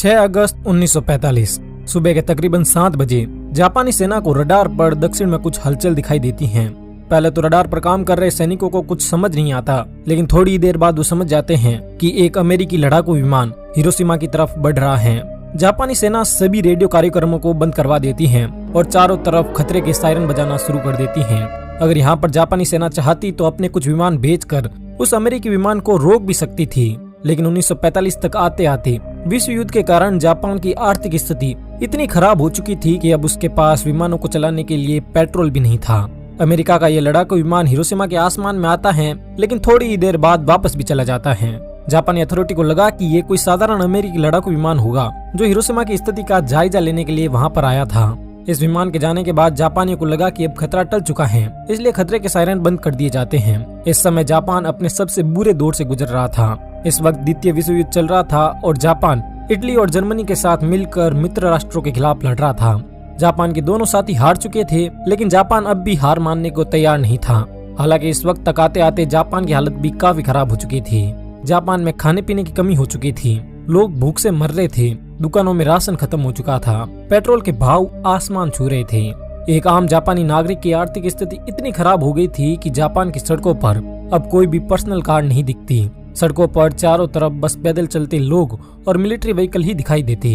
6 अगस्त 1945 सुबह के तकरीबन 7 बजे जापानी सेना को रडार पर दक्षिण में कुछ हलचल दिखाई देती हैं। पहले तो रडार पर काम कर रहे सैनिकों को कुछ समझ नहीं आता, लेकिन थोड़ी देर बाद वो समझ जाते हैं कि एक अमेरिकी लड़ाकू विमान हिरोशिमा की तरफ बढ़ रहा है। जापानी सेना सभी रेडियो कार्यक्रमों को बंद करवा देती है और चारों तरफ खतरे के सायरन बजाना शुरू कर देती है। अगर यहाँ पर जापानी सेना चाहती तो अपने कुछ विमान भेजकर उस अमेरिकी विमान को रोक भी सकती थी, लेकिन 1945 तक आते आते विश्व युद्ध के कारण जापान की आर्थिक स्थिति इतनी खराब हो चुकी थी कि अब उसके पास विमानों को चलाने के लिए पेट्रोल भी नहीं था। अमेरिका का यह लड़ाकू विमान हिरोशिमा के आसमान में आता है, लेकिन थोड़ी ही देर बाद वापस भी चला जाता है। जापानी अथॉरिटी को लगा कि ये कोई साधारण अमेरिकी लड़ाकू विमान होगा जो हिरोशिमा की स्थिति का जायजा लेने के लिए वहां पर आया था। इस विमान के जाने के बाद जापानियों को लगा कि अब खतरा टल चुका है, इसलिए खतरे के सायरन बंद कर दिए जाते हैं। इस समय जापान अपने सबसे बुरे दौर से गुजर रहा था। इस वक्त द्वितीय विश्व युद्ध चल रहा था और जापान इटली और जर्मनी के साथ मिलकर मित्र राष्ट्रों के खिलाफ लड़ रहा था। जापान के दोनों साथी हार चुके थे, लेकिन जापान अब भी हार मानने को तैयार नहीं था। हालांकि इस वक्त तक आते आते जापान की हालत भी काफी खराब हो चुकी थी। जापान में खाने पीने की कमी हो चुकी थी, लोग भूख से मर रहे थे, दुकानों में राशन खत्म हो चुका था, पेट्रोल के भाव आसमान छू रहे थे। एक आम जापानी नागरिक की आर्थिक स्थिति इतनी खराब हो गई थी कि जापान की सड़कों पर अब कोई भी पर्सनल कार नहीं दिखती। सड़कों पर चारों तरफ बस पैदल चलते लोग और मिलिट्री व्हीकल ही दिखाई देती।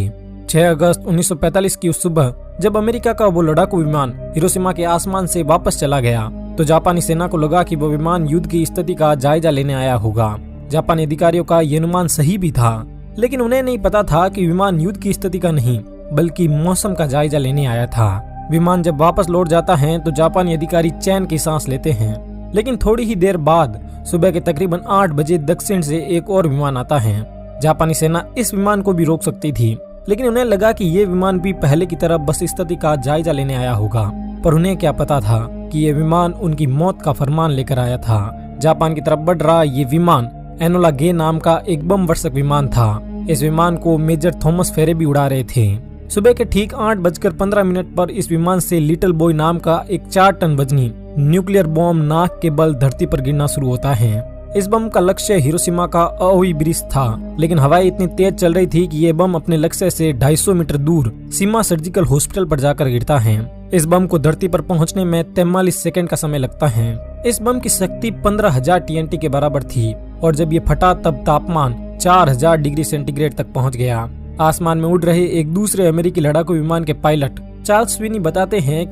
6 अगस्त 1945 की उस सुबह जब अमेरिका का वो लड़ाकू विमान हिरोशिमा के आसमान से वापस चला गया, तो जापानी सेना को लगा कि वो विमान युद्ध की स्थिति का जायजा लेने आया होगा। जापानी अधिकारियों का ये अनुमान सही भी था, लेकिन उन्हें नहीं पता था कि विमान युद्ध की स्थिति का नहीं बल्कि मौसम का जायजा लेने आया था। विमान जब वापस लौट जाता है तो जापानी अधिकारी चैन की सांस लेते हैं, लेकिन थोड़ी ही देर बाद सुबह के तकरीबन 8 बजे दक्षिण से एक और विमान आता है। जापानी सेना इस विमान को भी रोक सकती थी, लेकिन उन्हें लगा कि ये विमान भी पहले की तरह बस स्थिति का जायजा लेने आया होगा। पर उन्हें क्या पता था कि ये विमान उनकी मौत का फरमान लेकर आया था। जापान की तरफ बढ़ रहा ये विमान एनोला गे नाम का एक बम वर्षक विमान था। इस विमान को मेजर थॉमस फेरे भी उड़ा रहे थे। सुबह के ठीक 8:15 पर इस विमान से लिटिल बॉय नाम का एक 4 टन वजनी न्यूक्लियर बॉम्ब नाक के बल धरती पर गिरना शुरू होता है। इस बम का लक्ष्य हिरोशिमा का अओई ब्रिज था, लेकिन हवाएं इतनी तेज चल रही थी कि ये बम अपने लक्ष्य से 250 मीटर दूर सीमा सर्जिकल हॉस्पिटल पर जाकर गिरता है। इस बम को धरती पर पहुंचने में 43 सेकंड का समय लगता है। इस बम की शक्ति 15,000 TNT के बराबर थी और जब ये फटा तब तापमान 4,000 डिग्री सेंटीग्रेड तक पहुंच गया। आसमान में उड़ रहे एक दूसरे अमेरिकी लड़ाकू विमान के पायलट चार्ल्स स्विनी बताते हैं